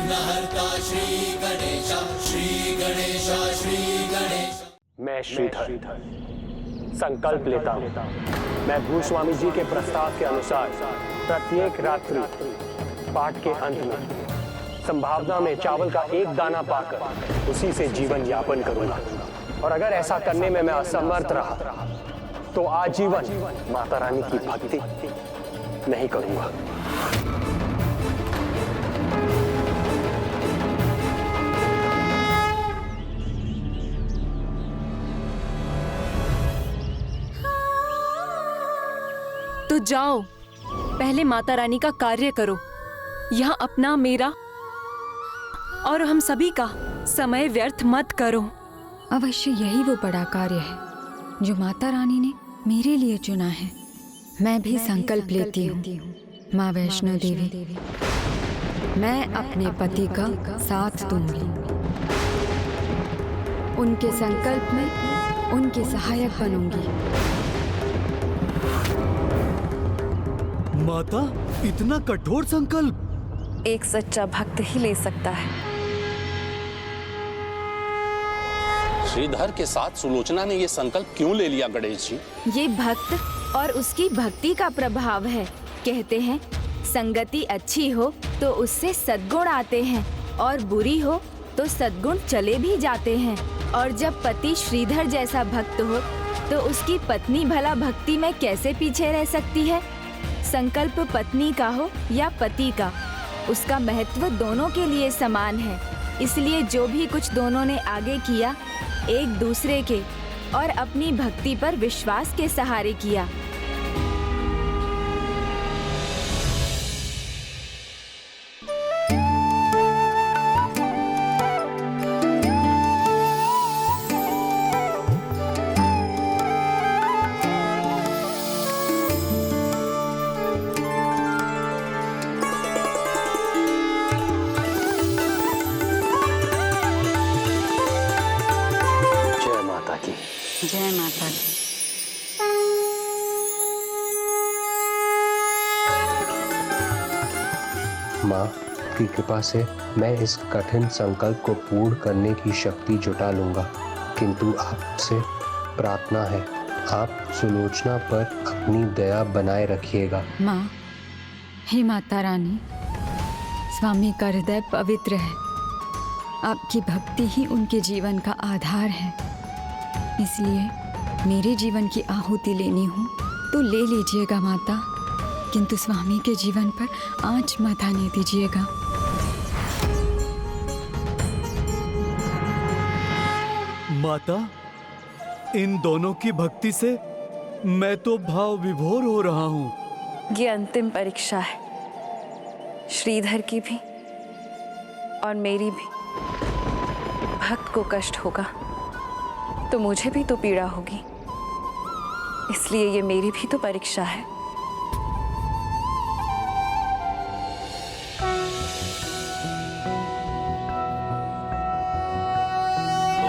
विघ्नहर्ता श्री गणेश, श्री गणेश, श्री गणेश। मैं श्रीधर संकल्प लेता हूँ, मैं भूस्वामी जी के प्रस्ताव के अनुसार प्रत्येक रात्रि पाठ के अंत में संभावना में चावल का एक दाना पाकर उसी से जीवन यापन करूंगा। और अगर ऐसा करने में मैं असमर्थ रहा तो आजीवन माता रानी की भक्ति नहीं करूंगा। तो जाओ, पहले माता रानी का कार्य करो। यहाँ अपना, मेरा और हम सभी का समय व्यर्थ मत करो। अवश्य यही वो बड़ा कार्य है जो माता रानी ने मेरे लिए चुना है। मैं भी संकल्प लेती हूँ माँ वैष्णो देवी, मैं अपने पति का साथ दूंगी। उनके संकल्प में उनकी सहायक बनूंगी। माता, इतना कठोर संकल्प एक सच्चा भक्त ही ले सकता है। श्रीधर के साथ सुलोचना ने ये संकल्प क्यों ले लिया गणेश जी? ये भक्त और उसकी भक्ति का प्रभाव है। कहते हैं संगति अच्छी हो तो उससे सद्गुण आते हैं और बुरी हो तो सद्गुण चले भी जाते हैं। और जब पति श्रीधर जैसा भक्त हो तो उसकी पत्नी भला भक्ति में कैसे पीछे रह सकती है। संकल्प पत्नी का हो या पति का, उसका महत्व दोनों के लिए समान है। इसलिए जो भी कुछ दोनों ने आगे किया, एक दूसरे के और अपनी भक्ति पर विश्वास के सहारे किया। जय माता दी। माँ की कृपा से मैं इस कठिन संकल्प को पूर्ण करने की शक्ति जुटा लूंगा, किंतु आपसे प्रार्थना है आप सुलोचना पर अपनी दया बनाए रखिएगा। माँ, हे माता रानी, स्वामी का हृदय पवित्र है। आपकी भक्ति ही उनके जीवन का आधार है। इसलिए मेरे जीवन की आहुति लेनी हो तो ले लीजिएगा माता, किंतु स्वामी के जीवन पर आंच मत आने दीजिएगा। माता, इन दोनों की भक्ति से मैं तो भाव विभोर हो रहा हूँ। ये अंतिम परीक्षा है, श्रीधर की भी और मेरी भी। भक्त को कष्ट होगा तो मुझे भी तो पीड़ा होगी, इसलिए ये मेरी भी तो परीक्षा है।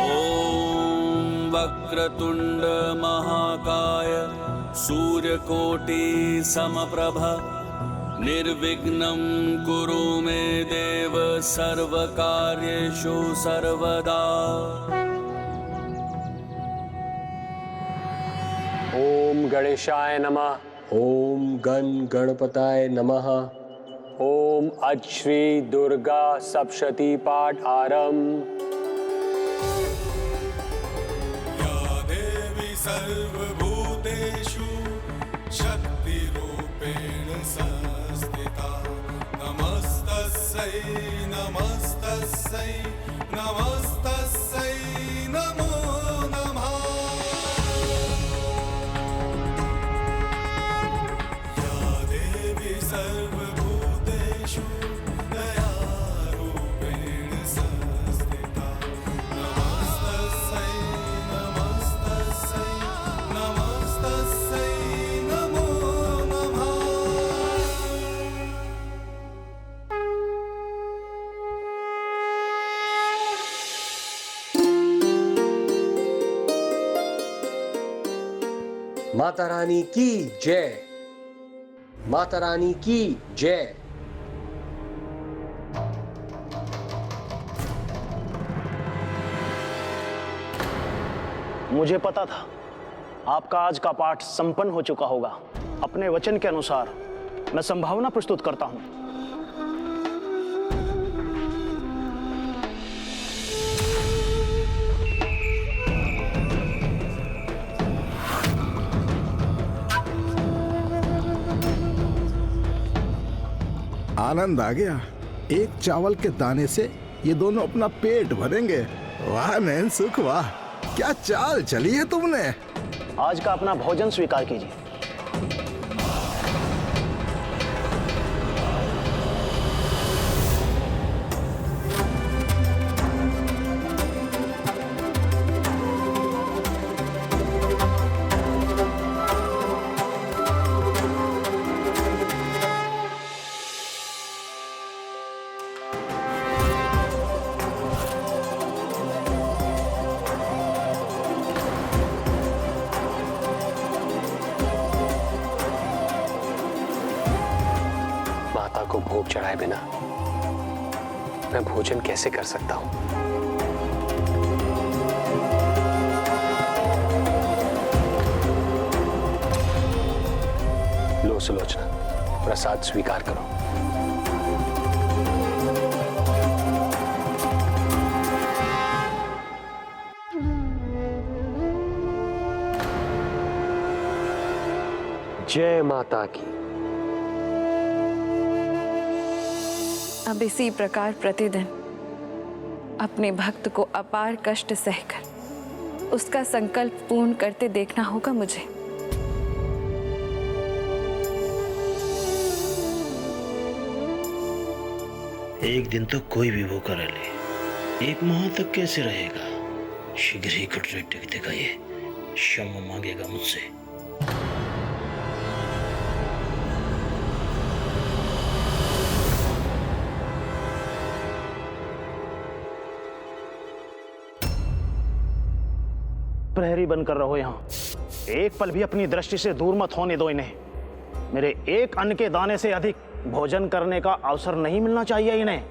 ओम वक्रतुंड महाकाय सूर्यकोटि समप्रभ निर्विघ्नं कुरु मे देव सर्वकार्येषु सर्वदा। ओम गणेशाय नमः। ओम गणपताय नमः। ओम अज श्री दुर्गा सप्तशती पाठ आरंभ। या देवी सर्वभूतेषु शक्तिरूपेण संस्थिता नमस्तस्यै नमस्तस्यै नमस्तस्यै नमो नमः। या देवी सर्वभूतेषु दयारूपेण संस्थिता नमस्तस्यै नमस्तस्यै नमस्तस्यै नमो नमः। माता रानी की जय। माता रानी की जय। मुझे पता था आपका आज का पाठ संपन्न हो चुका होगा। अपने वचन के अनुसार मैं संभावना प्रस्तुत करता हूं। आनंद आ गया। एक चावल के दाने से ये दोनों अपना पेट भरेंगे। वाह नैन सुख, वाह क्या चाल चली है तुमने। आज का अपना भोजन स्वीकार कीजिए। को भोग चढ़ाए बिना मैं भोजन कैसे कर सकता हूं? लो सुलोचना, प्रसाद स्वीकार करो। जय माता की। अब इसी प्रकार प्रतिदिन अपने भक्त को अपार कष्ट सहकर उसका संकल्प पूर्ण करते देखना होगा मुझे। एक दिन तो कोई भी भूखा रह ले, एक माह तक कैसे रहेगा? शीघ्र ही कटोरे टेक देगा, ये क्षमा मांगेगा मुझसे। प्रहरी बनकर रहो यहाँ। एक पल भी अपनी दृष्टि से दूर मत होने दो इन्हें। मेरे एक अन्न के दाने से अधिक भोजन करने का अवसर नहीं मिलना चाहिए इन्हें।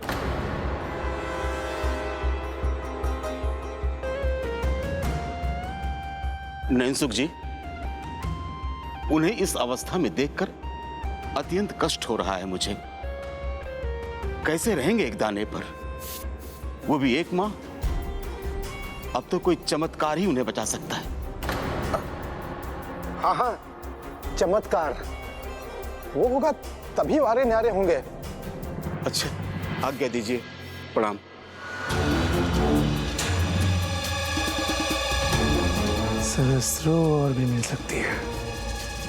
नैनसुख जी, उन्हें इस अवस्था में देखकर अत्यंत कष्ट हो रहा है मुझे। कैसे रहेंगे एक दाने पर, वो भी एक माह? अब तो कोई चमत्कार ही उन्हें बचा सकता है। हाँ हाँ, चमत्कार वो होगा तभी वारे न्यारे होंगे। अच्छा, आज्ञा दीजिए, प्रणाम। सहस्त्रों और भी मिल सकती है।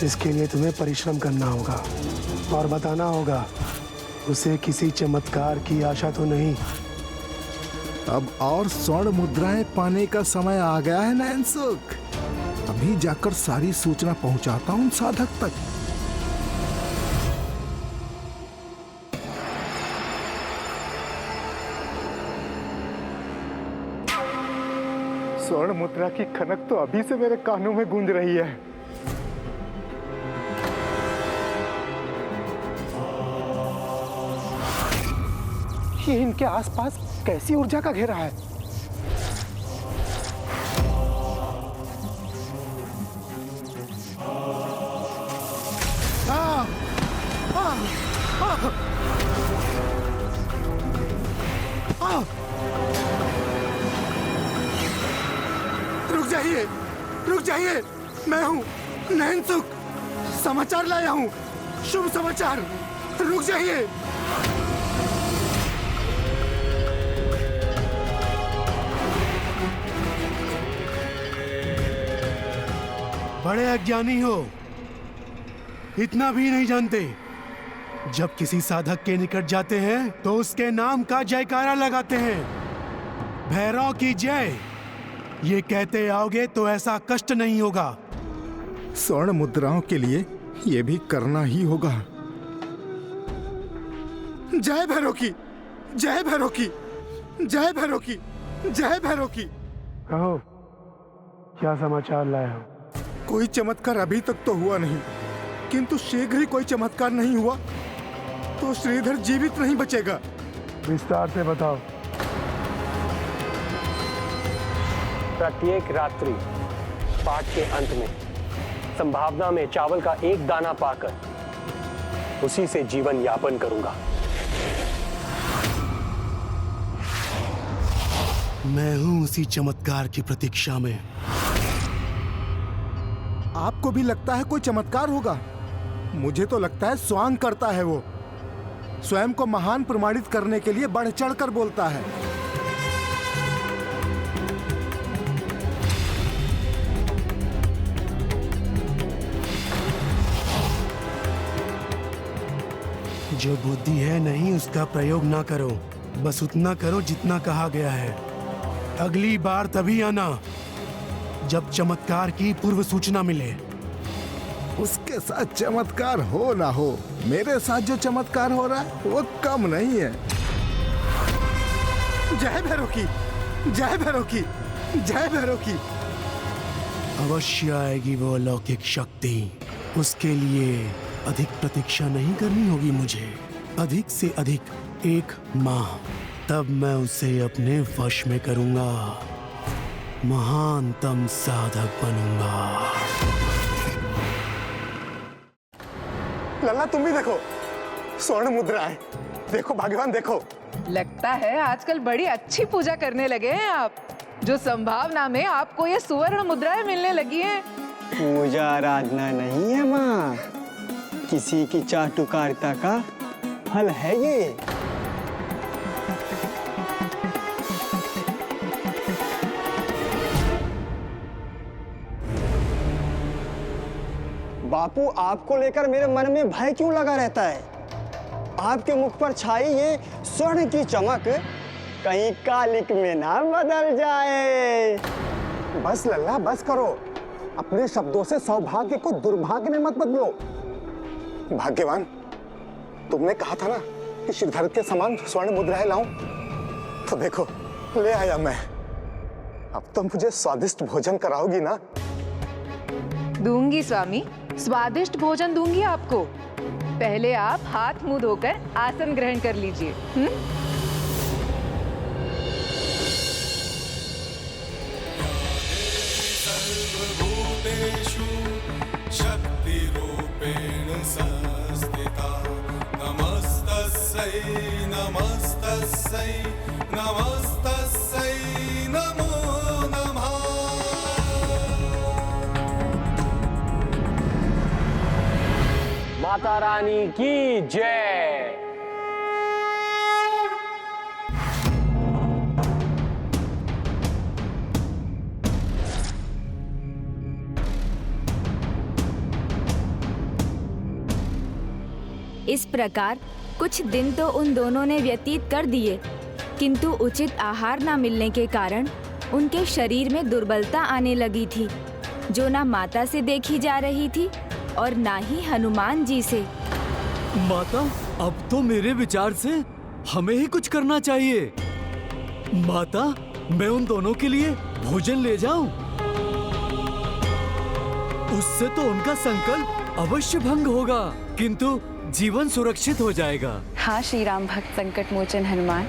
इसके लिए तुम्हें परिश्रम करना होगा और बताना होगा उसे किसी चमत्कार की आशा तो नहीं। अब और स्वर्ण मुद्राएं पाने का समय आ गया है नैनसुख। अभी जाकर सारी सूचना पहुंचाता हूं साधक तक। स्वर्ण मुद्रा की खनक तो अभी से मेरे कानों में गूंज रही है। ये इनके आसपास कैसी ऊर्जा का घेरा है? रुक जाइए, मैं हूं नैनसुख, समाचार लाया हूं, शुभ समाचार। रुक जाइए। बड़े अज्ञानी हो, इतना भी नहीं जानते। जब किसी साधक के निकट जाते हैं तो उसके नाम का जयकारा लगाते हैं। भैरव की जय, ये कहते आओगे तो ऐसा कष्ट नहीं होगा। स्वर्ण मुद्राओं के लिए ये भी करना ही होगा। जय भैरव की, जय भैरव की, जय भैरव की, जय भैरव की। कहो, क्या समाचार लाया हो? कोई चमत्कार अभी तक तो हुआ नहीं, किंतु शीघ्र ही कोई चमत्कार नहीं हुआ तो श्रीधर जीवित नहीं बचेगा। विस्तार से बताओ। प्रत्येक रात्रि पाठ के अंत में संभावना में चावल का एक दाना पाकर उसी से जीवन यापन करूंगा। मैं हूं उसी चमत्कार की प्रतीक्षा में। आपको भी लगता है कोई चमत्कार होगा? मुझे तो लगता है स्वांग करता है वो। स्वयं को महान प्रमाणित करने के लिए बढ़ चढ़कर बोलता है। जो बुद्धि है नहीं उसका प्रयोग ना करो, बस उतना करो जितना कहा गया है। अगली बार तभी आना जब चमत्कार की पूर्व सूचना मिले। उसके साथ चमत्कार हो ना हो, मेरे साथ जो चमत्कार हो रहा है वो कम नहीं है। जय भैरव की, जय भैरव की, जय भैरव की। अवश्य आएगी वो अलौकिक शक्ति। उसके लिए अधिक प्रतीक्षा नहीं करनी होगी मुझे, अधिक से अधिक 1 माह, तब मैं उसे अपने वश में करूंगा, महानतम साधक बनूंगा। लल्ला तुम भी देखो, स्वर्ण मुद्रा है। देखो भाग्यवान, देखो। लगता है आजकल बड़ी अच्छी पूजा करने लगे हैं आप, जो संभावना में आपको ये सुवर्ण मुद्राएं मिलने लगी हैं। पूजा आराधना नहीं है माँ, किसी की चाटुकारिता का फल है ये। बापू, आपको लेकर मेरे मन में भय क्यों लगा रहता है? आपके मुख पर छाई ये स्वर्ण की चमक कहीं कालिक में ना बदल जाए। बस लल्ला, बस करो। अपने शब्दों से सौभाग्य को दुर्भाग्य में मत बदलो। भाग्यवान, तुमने कहा था ना कि श्रीधर के समान स्वर्ण मुद्राएं लाऊं, तो देखो ले आया मैं। अब तो मुझे स्वादिष्ट भोजन कराओगी ना? दूंगी स्वामी, स्वादिष्ट भोजन दूंगी आपको। पहले आप हाथ मुंह धोकर आसन ग्रहण कर लीजिए। सर्वभूतेषु शक्तिरूपेण संस्थिता नमस्तस्यै नमस्तस्यै नमस्तस्यै नमो नमः। माता रानी की जय। इस प्रकार कुछ दिन तो उन दोनों ने व्यतीत कर दिए, किंतु उचित आहार न मिलने के कारण उनके शरीर में दुर्बलता आने लगी थी, जो ना माता से देखी जा रही थी और ना ही हनुमान जी से। माता, अब तो मेरे विचार से हमें ही कुछ करना चाहिए। माता, मैं उन दोनों के लिए भोजन ले जाऊं? उससे तो उनका संकल्प अवश्य भंग होगा, किंतु जीवन सुरक्षित हो जाएगा। हाँ श्री राम भक्त संकट मोचन हनुमान,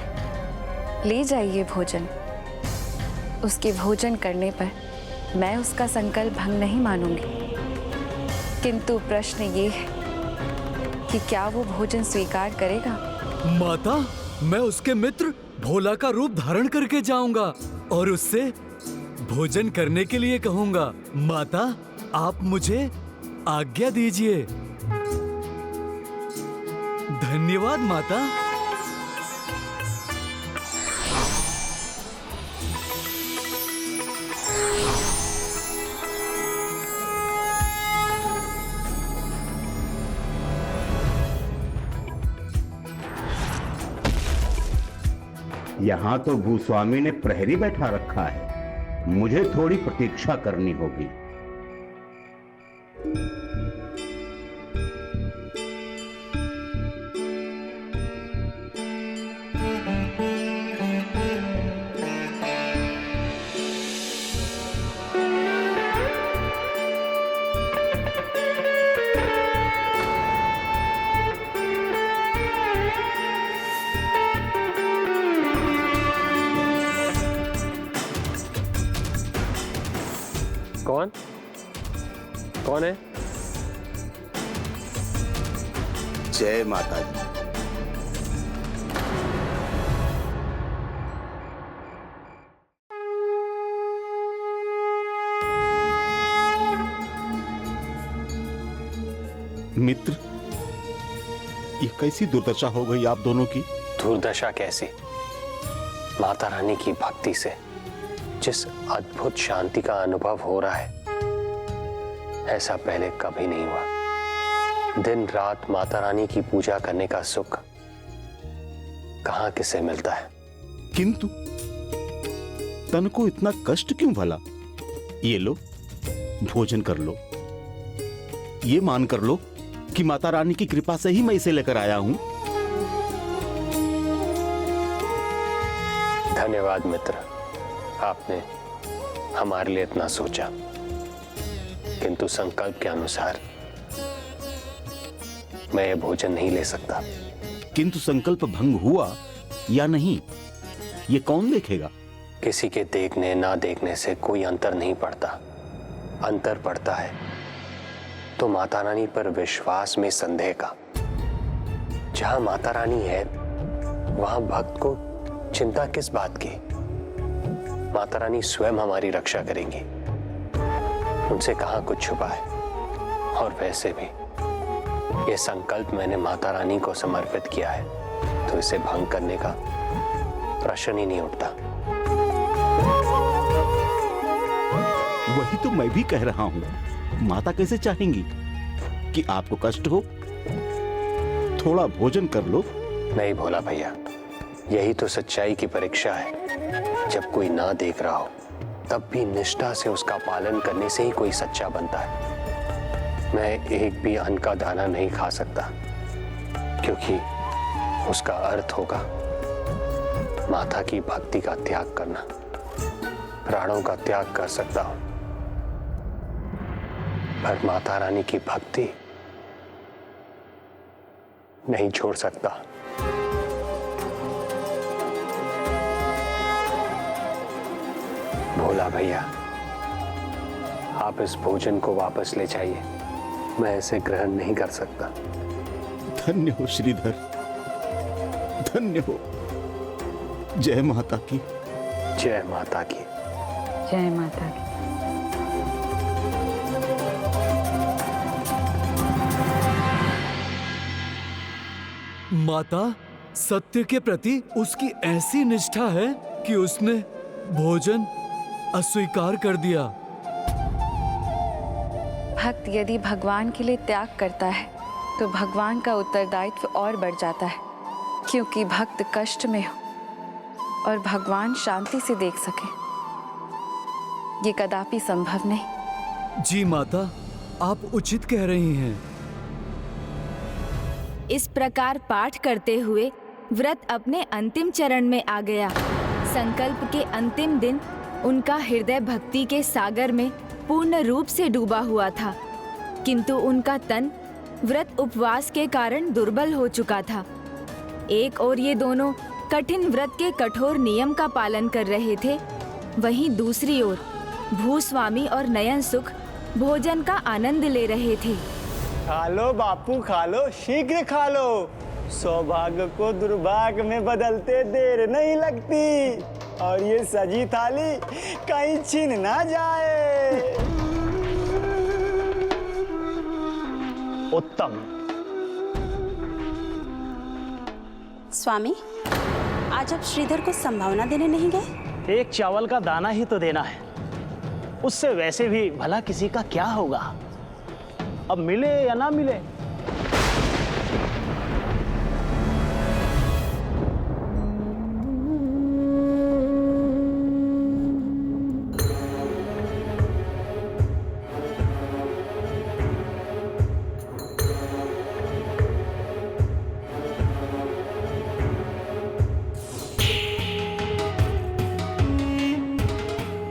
ले जाइए भोजन। उसके भोजन करने पर मैं उसका संकल्प भंग नहीं मानूंगी, किंतु प्रश्न ये है कि क्या वो भोजन स्वीकार करेगा? माता, मैं उसके मित्र भोला का रूप धारण करके जाऊंगा और उससे भोजन करने के लिए कहूंगा। माता, आप मुझे आज्ञा दीजिए। धन्यवाद माता। यहाँ तो भूस्वामी ने प्रहरी बैठा रखा है, मुझे थोड़ी प्रतीक्षा करनी होगी। कौन? कौन है? जय माता दी। मित्र, ये कैसी दुर्दशा हो गई आप दोनों की? दुर्दशा कैसी? माता रानी की भक्ति से जिस अद्भुत शांति का अनुभव हो रहा है, ऐसा पहले कभी नहीं हुआ। दिन रात माता रानी की पूजा करने का सुख कहां किसे मिलता है? किंतु तन को इतना कष्ट क्यों भला? ये लो, भोजन कर लो। ये मान कर लो कि माता रानी की कृपा से ही मैं इसे लेकर आया हूं। धन्यवाद मित्र, आपने हमारे लिए इतना सोचा, किंतु संकल्प के अनुसार मैं ये भोजन नहीं ले सकता। किंतु संकल्प भंग हुआ या नहीं, ये कौन देखेगा? किसी के देखने ना देखने से कोई अंतर नहीं पड़ता। अंतर पड़ता है तो माता रानी पर विश्वास में संदेह का। जहां माता रानी है वहां भक्त को चिंता किस बात की? माता रानी स्वयं हमारी रक्षा करेंगी, उनसे कहां कुछ छुपा है। और वैसे भी ये संकल्प मैंने माता रानी को समर्पित किया है, तो इसे भंग करने का प्रश्न ही नहीं उठता। वही तो मैं भी कह रहा हूं, माता कैसे चाहेंगी कि आपको कष्ट हो? थोड़ा भोजन कर लो। नहीं भोला भैया, यही तो सच्चाई की परीक्षा है। जब कोई ना देख रहा हो तब भी निष्ठा से उसका पालन करने से ही कोई सच्चा बनता है। मैं एक भी अन्न का दाना नहीं खा सकता, क्योंकि उसका अर्थ होगा माता की भक्ति का त्याग करना। प्राणों का त्याग कर सकता हूं, पर माता रानी की भक्ति नहीं छोड़ सकता। भोला भैया, आप इस भोजन को वापस ले जाइए, मैं इसे ग्रहण नहीं कर सकता। धन्य हो श्रीधर, धन्य हो। जय माता की। जय माता की। जय माता की। माता, सत्य के प्रति उसकी ऐसी निष्ठा है कि उसने भोजन अस्वीकार कर दिया। भक्त यदि भगवान के लिए त्याग करता है तो भगवान का उत्तरदायित्व और बढ़ जाता है, क्योंकि भक्त कष्ट में हो और भगवान शांति से देख सके, ये कदापि संभव नहीं। जी माता, आप उचित कह रही हैं। इस प्रकार पाठ करते हुए व्रत अपने अंतिम चरण में आ गया। संकल्प के अंतिम दिन उनका हृदय भक्ति के सागर में पूर्ण रूप से डूबा हुआ था, किंतु उनका तन व्रत उपवास के कारण दुर्बल हो चुका था। एक और ये दोनों कठिन व्रत के कठोर नियम का पालन कर रहे थे, वहीं दूसरी ओर भूस्वामी और नयन सुख भोजन का आनंद ले रहे थे। खा लो बापू, खा लो, शीघ्र खा लो। सौभाग्य को दुर्भाग्य में बदलते देर नहीं लगती, और ये सजी थाली कहीं छिन ना जाए। उत्तम। स्वामी, आज आप श्रीधर को संभावना देने नहीं गए? एक चावल का दाना ही तो देना है, उससे वैसे भी भला किसी का क्या होगा। अब मिले या ना मिले।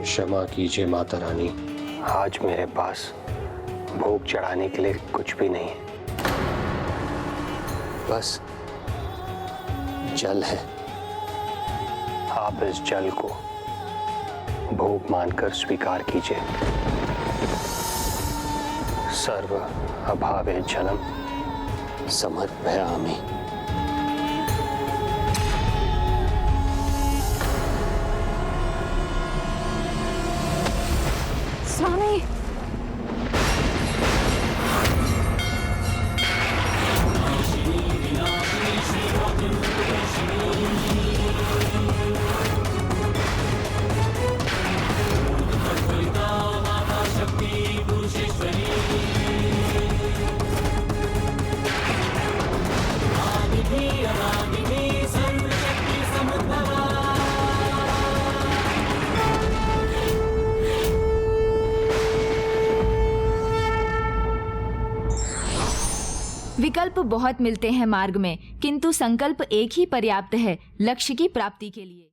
क्षमा कीजिए माता रानी, आज मेरे पास भोग चढ़ाने के लिए कुछ भी नहीं है, बस जल है। आप इस जल को भोग मानकर स्वीकार कीजिए। सर्व अभावे जलम समर्पयामि। स्वामी, विकल्प बहुत मिलते हैं मार्ग में, किंतु संकल्प एक ही पर्याप्त है लक्ष्य की प्राप्ति के लिए।